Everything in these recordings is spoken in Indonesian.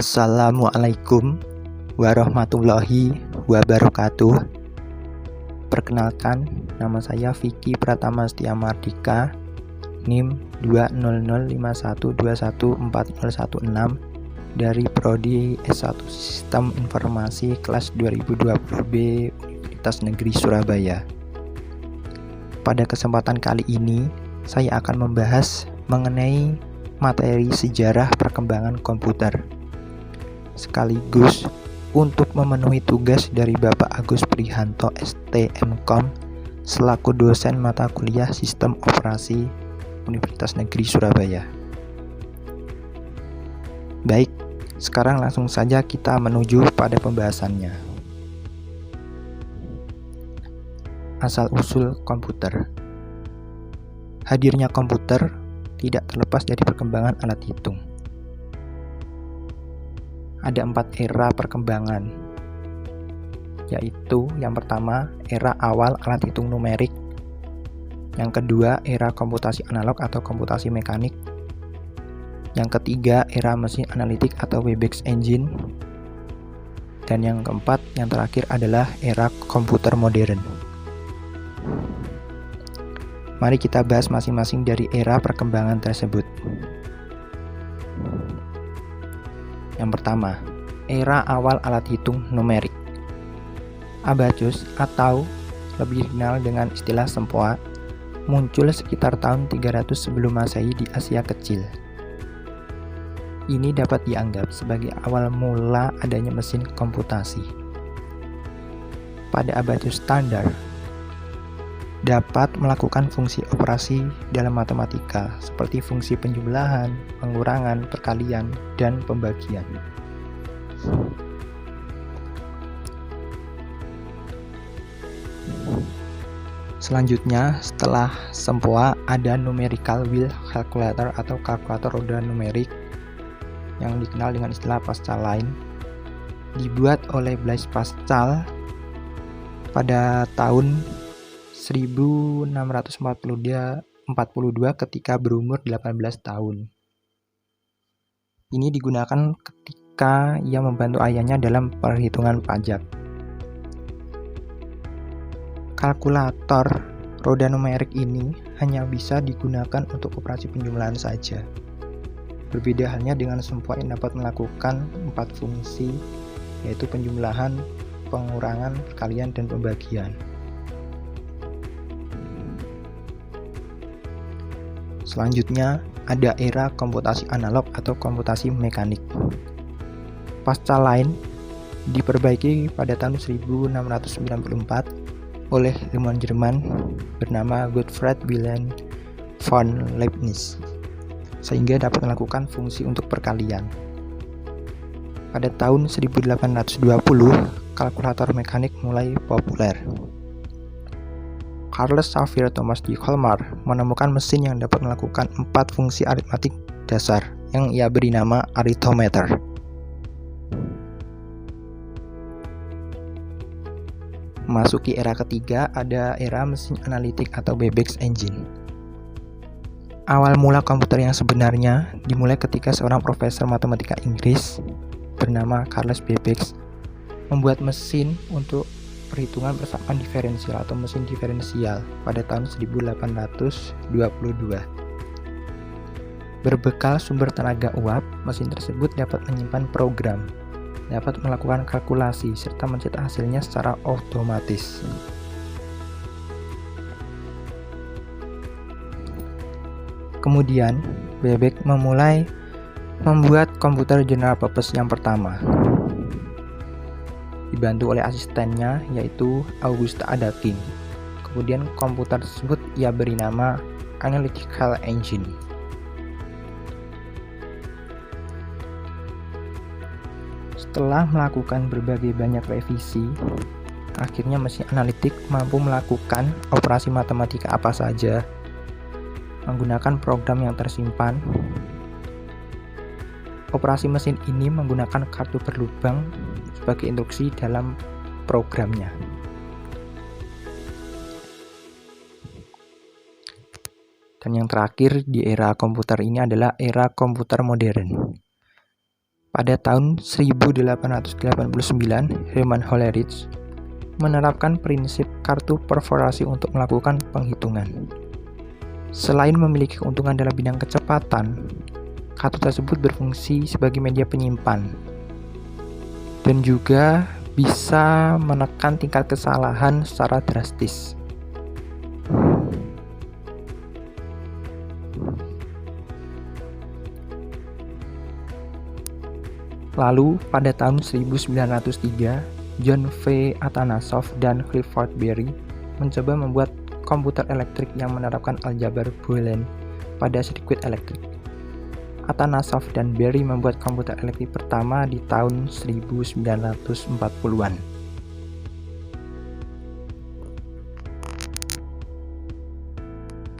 Assalamualaikum warahmatullahi wabarakatuh. Perkenalkan, nama saya Vicky Pratama Setia Mardika, NIM 20051214016 dari Prodi S1 Sistem Informasi kelas 2020B Universitas Negeri Surabaya. Pada kesempatan kali ini, saya akan membahas mengenai materi sejarah perkembangan komputer. Sekaligus untuk memenuhi tugas dari Bapak Agus Prihanto STMkom selaku dosen mata kuliah Sistem Operasi Universitas Negeri Surabaya. Baik, sekarang langsung saja kita menuju pada pembahasannya. Asal-usul komputer. Hadirnya komputer tidak terlepas dari perkembangan alat hitung. Ada 4 era perkembangan, yaitu yang pertama era awal alat hitung numerik, yang kedua era komputasi analog atau komputasi mekanik, yang ketiga era mesin analitik atau Webex engine, dan yang keempat yang terakhir adalah era komputer modern. Mari kita bahas masing-masing dari era perkembangan tersebut. Yang pertama, era awal alat hitung numerik. Abacus atau lebih dikenal dengan istilah sempoa muncul sekitar tahun 300 sebelum Masehi di Asia Kecil. Ini dapat dianggap sebagai awal mula adanya mesin komputasi. Pada abacus standar, dapat melakukan fungsi operasi dalam matematika seperti fungsi penjumlahan, pengurangan, perkalian, dan pembagian. Selanjutnya, setelah sempoa ada numerical wheel calculator atau kalkulator roda numerik yang dikenal dengan istilah Pascal line, dibuat oleh Blaise Pascal pada tahun 1642 ketika berumur 18 tahun. Ini digunakan ketika ia membantu ayahnya dalam perhitungan pajak. Kalkulator roda numerik ini hanya bisa digunakan untuk operasi penjumlahan saja. Berbeda halnya dengan sempoa yang dapat melakukan 4 fungsi, yaitu penjumlahan, pengurangan, perkalian, dan pembagian. Selanjutnya, ada era komputasi analog atau komputasi mekanik. Pasca line diperbaiki pada tahun 1694 oleh ilmuwan Jerman bernama Gottfried Wilhelm von Leibniz, sehingga dapat melakukan fungsi untuk perkalian. Pada tahun 1820, kalkulator mekanik mulai populer. Charles Xavier Thomas de Colmar menemukan mesin yang dapat melakukan 4 fungsi aritmatik dasar yang ia beri nama arithmeter. Memasuki era ketiga, ada era mesin analitik atau Webex engine. Awal mula komputer yang sebenarnya dimulai ketika seorang profesor matematika Inggris bernama Charles Babbage membuat mesin untuk perhitungan persamaan diferensial atau mesin diferensial pada tahun 1822. Berbekal sumber tenaga uap, mesin tersebut dapat menyimpan program, dapat melakukan kalkulasi, serta mencetak hasilnya secara otomatis. Kemudian, Babbage memulai membuat komputer general purpose yang pertama, dibantu oleh asistennya yaitu Auguste Adakin. Kemudian komputer tersebut ia beri nama Analytical Engine. Setelah melakukan berbagai banyak revisi, akhirnya mesin analitik mampu melakukan operasi matematika apa saja menggunakan program yang tersimpan. Operasi mesin ini menggunakan kartu berlubang sebagai instruksi dalam programnya. Dan yang terakhir di era komputer ini adalah era komputer modern. Pada tahun 1889, Hermann Hollerith menerapkan prinsip kartu perforasi untuk melakukan penghitungan. Selain memiliki keuntungan dalam bidang kecepatan, kartu tersebut berfungsi sebagai media penyimpan dan juga bisa menekan tingkat kesalahan secara drastis. Lalu, pada tahun 1903, John V. Atanasov dan Clifford Berry mencoba membuat komputer elektrik yang menerapkan aljabar Boolean pada sirkuit elektrik. Atanasov dan Berry membuat komputer elektrik pertama di tahun 1940-an.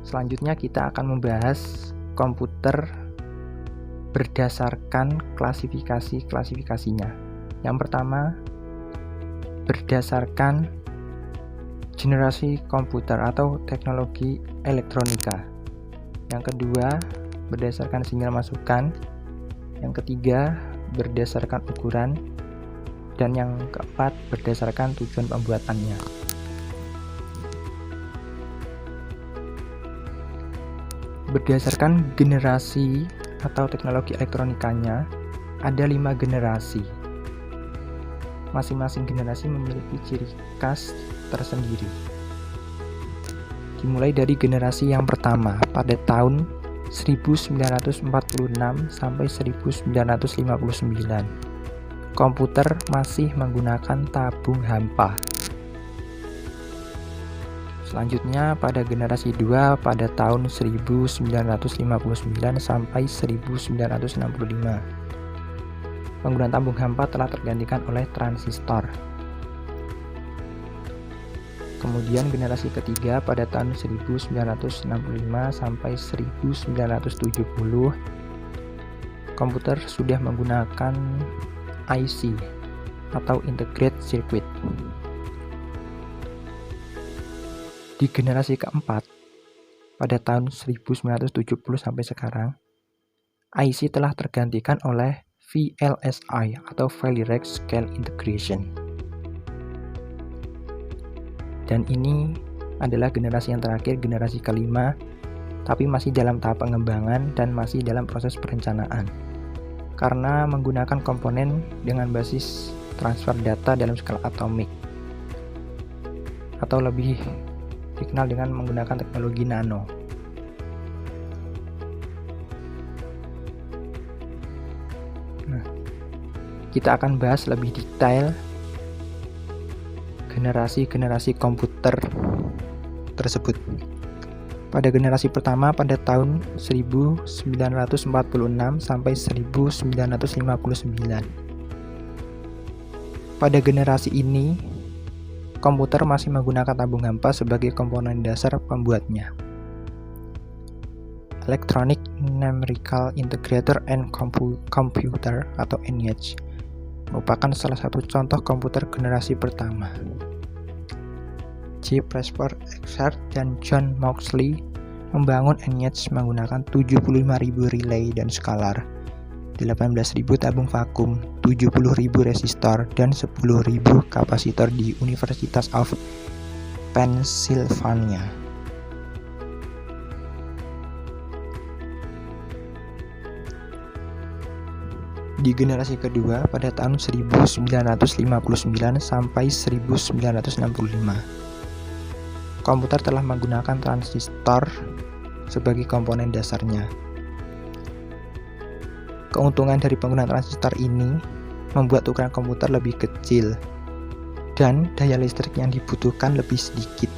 Selanjutnya kita akan membahas komputer berdasarkan klasifikasinya. Yang pertama, berdasarkan generasi komputer atau teknologi elektronika. Yang kedua, berdasarkan sinyal masukan. Yang ketiga, berdasarkan ukuran. Dan yang keempat, berdasarkan tujuan pembuatannya. Berdasarkan generasi atau teknologi elektronikanya, ada 5 generasi. Masing-masing generasi memiliki ciri khas tersendiri. Dimulai dari generasi yang pertama pada tahun 1946 sampai 1959. Komputer masih menggunakan tabung hampa. Selanjutnya pada generasi 2 pada tahun 1959 sampai 1965. Penggunaan tabung hampa telah tergantikan oleh transistor. Kemudian generasi ketiga pada tahun 1965 sampai 1970, komputer sudah menggunakan IC atau Integrated Circuit. Di generasi keempat, pada tahun 1970 sampai sekarang, IC telah tergantikan oleh VLSI atau Very Large Scale Integration. Dan ini adalah generasi yang terakhir, generasi kelima, tapi masih dalam tahap pengembangan dan masih dalam proses perencanaan. Karena menggunakan komponen dengan basis transfer data dalam skala atomik, atau lebih dikenal dengan menggunakan teknologi nano. Nah, kita akan bahas lebih detail generasi-generasi komputer tersebut. Pada generasi pertama pada tahun 1946 sampai 1959. Pada generasi ini, komputer masih menggunakan tabung hampa sebagai komponen dasar pembuatnya. Electronic Numerical Integrator and Computer atau ENIAC merupakan salah satu contoh komputer generasi pertama. J. Presper Eckhart dan John Moxley membangun ENIAC menggunakan 75.000 relay dan scalar, 18.000 tabung vakum, 70.000 resistor, dan 10.000 kapasitor di University of Pennsylvania. Di generasi kedua pada tahun 1959 sampai 1965. Komputer telah menggunakan transistor sebagai komponen dasarnya. Keuntungan dari penggunaan transistor ini membuat ukuran komputer lebih kecil dan daya listrik yang dibutuhkan lebih sedikit.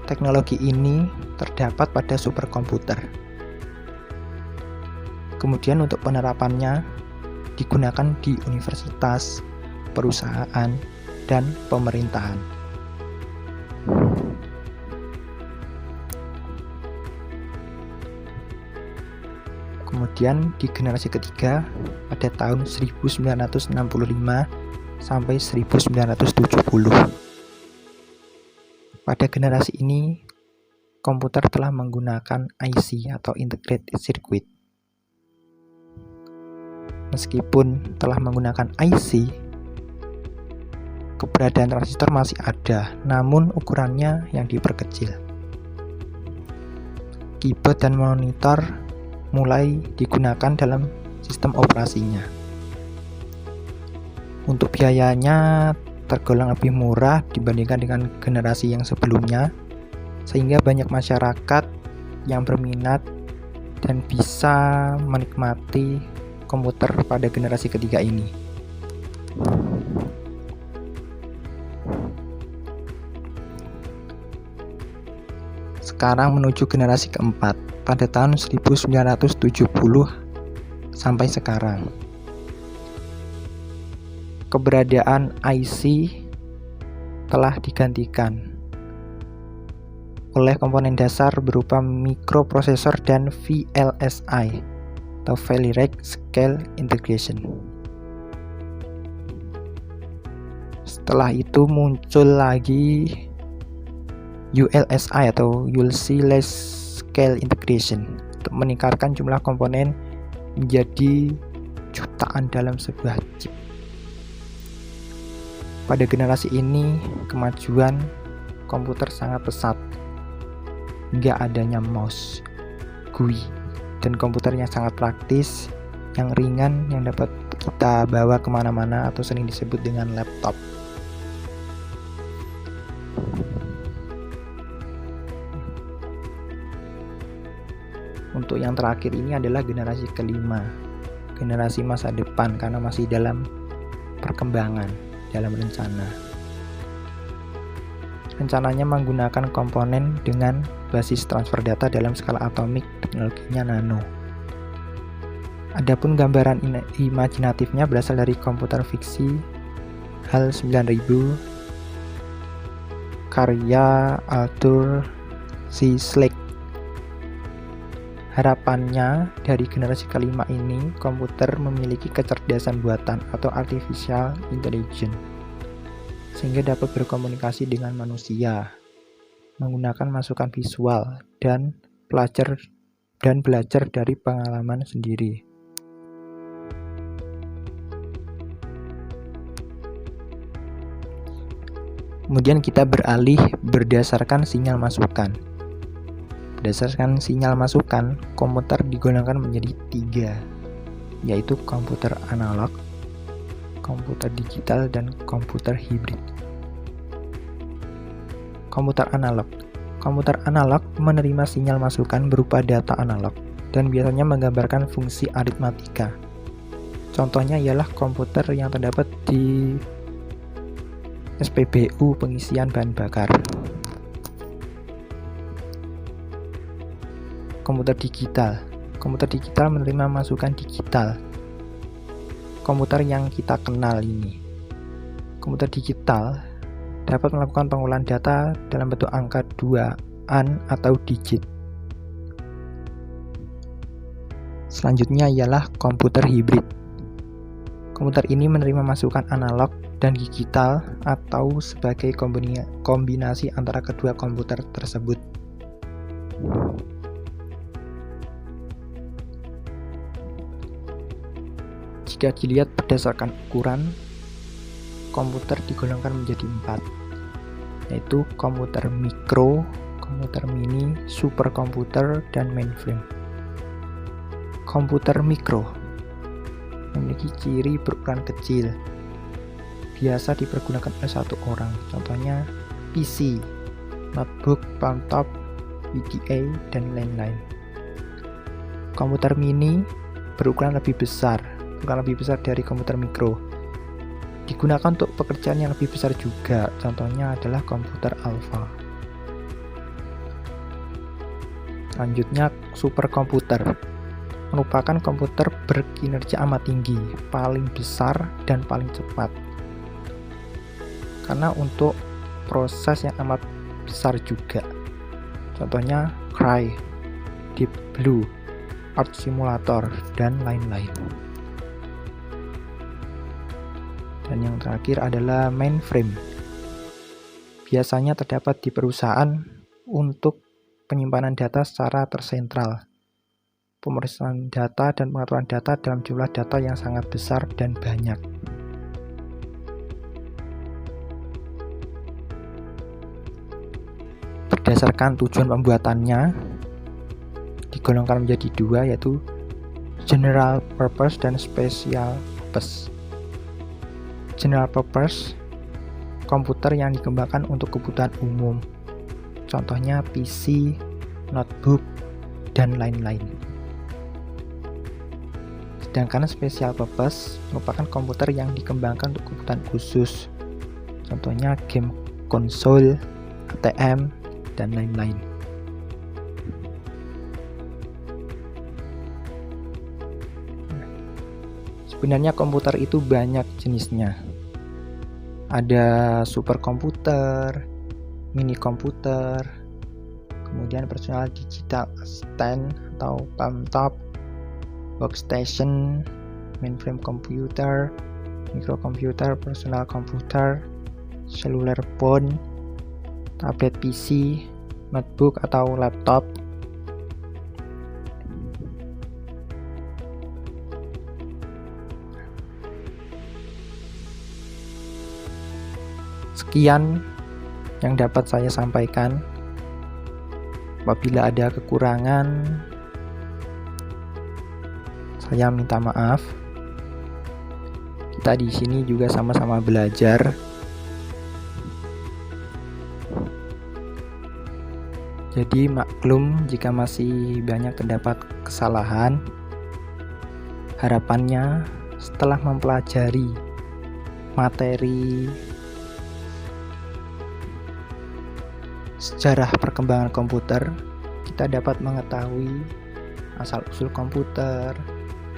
Teknologi ini terdapat pada superkomputer. Kemudian untuk penerapannya digunakan di universitas, perusahaan, dan pemerintahan. Kemudian di generasi ketiga pada tahun 1965 sampai 1970. Pada generasi ini, komputer telah menggunakan IC atau Integrated Circuit. meskipun telah menggunakan IC, keberadaan transistor masih ada, namun ukurannya yang diperkecil. Keyboard dan monitor mulai digunakan dalam sistem operasinya. Untuk biayanya tergolong lebih murah dibandingkan dengan generasi yang sebelumnya, sehingga banyak masyarakat yang berminat dan bisa menikmati komputer pada generasi ketiga ini. Sekarang menuju generasi keempat pada tahun 1970 sampai sekarang. Keberadaan IC telah digantikan oleh komponen dasar berupa mikroprosesor dan VLSI atau Very Large Scale Integration. Setelah itu muncul lagi ULSI atau Ultra Large Scale Integration untuk meningkatkan jumlah komponen menjadi jutaan dalam sebuah chip. Pada generasi ini, kemajuan komputer sangat pesat, hingga adanya mouse, GUI, dan komputer yang sangat praktis, yang ringan, yang dapat kita bawa kemana-mana atau sering disebut dengan laptop. Untuk yang terakhir ini adalah generasi kelima, generasi masa depan, karena masih dalam perkembangan, dalam rencana. Rencananya menggunakan komponen dengan basis transfer data dalam skala atomik, teknologinya nano. Adapun gambaran imajinatifnya berasal dari komputer fiksi HAL 9000 karya Arthur C. Schleck. Harapannya dari generasi kelima ini, komputer memiliki kecerdasan buatan atau artificial intelligence, sehingga dapat berkomunikasi dengan manusia, menggunakan masukan visual dan belajar dari pengalaman sendiri. Kemudian kita beralih berdasarkan sinyal masukan. Berdasarkan sinyal masukan, komputer digolongkan menjadi 3, yaitu komputer analog, komputer digital, dan komputer hibrid. Komputer analog. Komputer analog menerima sinyal masukan berupa data analog dan biasanya menggambarkan fungsi aritmatika. Contohnya ialah komputer yang terdapat di SPBU pengisian bahan bakar. Komputer digital. Komputer digital menerima masukan digital. Komputer yang kita kenal ini. Komputer digital dapat melakukan pengolahan data dalam bentuk angka 2an atau digit. Selanjutnya ialah komputer hibrid. Komputer ini menerima masukan analog dan digital atau sebagai kombinasi antara kedua komputer tersebut. Jika dilihat berdasarkan ukuran, komputer digolongkan menjadi 4, yaitu komputer mikro, komputer mini, superkomputer, dan mainframe. Komputer mikro memiliki ciri berukuran kecil, biasa dipergunakan oleh satu orang, contohnya PC, notebook, laptop, VGA, dan lain-lain. Komputer mini berukuran lebih besar dari komputer mikro. Digunakan untuk pekerjaan yang lebih besar juga, contohnya adalah komputer alpha. Selanjutnya, superkomputer merupakan komputer berkinerja amat tinggi, paling besar dan paling cepat. Karena untuk proses yang amat besar juga. Contohnya Cray, Deep Blue, Arch Simulator, dan lain-lain. Dan yang terakhir adalah mainframe. Biasanya terdapat di perusahaan untuk penyimpanan data secara tersentral. pemrosesan data dan pengaturan data dalam jumlah data yang sangat besar dan banyak. Berdasarkan tujuan pembuatannya, digolongkan menjadi dua, yaitu general purpose dan special purpose. General purpose, komputer yang dikembangkan untuk kebutuhan umum, contohnya PC, notebook, dan lain-lain. Sedangkan special purpose merupakan komputer yang dikembangkan untuk kebutuhan khusus, contohnya game konsol, ATM, dan lain-lain. Sebenarnya komputer itu banyak jenisnya. Ada superkomputer, mini komputer, kemudian personal digital assistant atau palm top, workstation, mainframe computer, microcomputer, personal computer, cellular phone, tablet PC, notebook atau laptop. Sekian yang dapat saya sampaikan. Apabila ada kekurangan, saya minta maaf. Kita di sini juga sama-sama belajar. Jadi maklum jika masih banyak terdapat kesalahan. Harapannya setelah mempelajari materi sejarah perkembangan komputer, kita dapat mengetahui asal-usul komputer,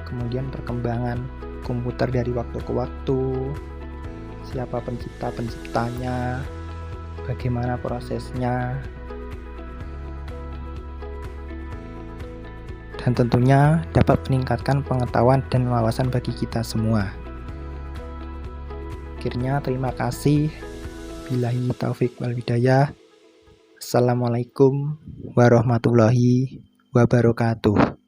kemudian perkembangan komputer dari waktu ke waktu, siapa penciptanya, bagaimana prosesnya, dan tentunya dapat meningkatkan pengetahuan dan wawasan bagi kita semua. Akhirnya terima kasih. Billahi taufik wal hidayah. Assalamualaikum warahmatullahi wabarakatuh.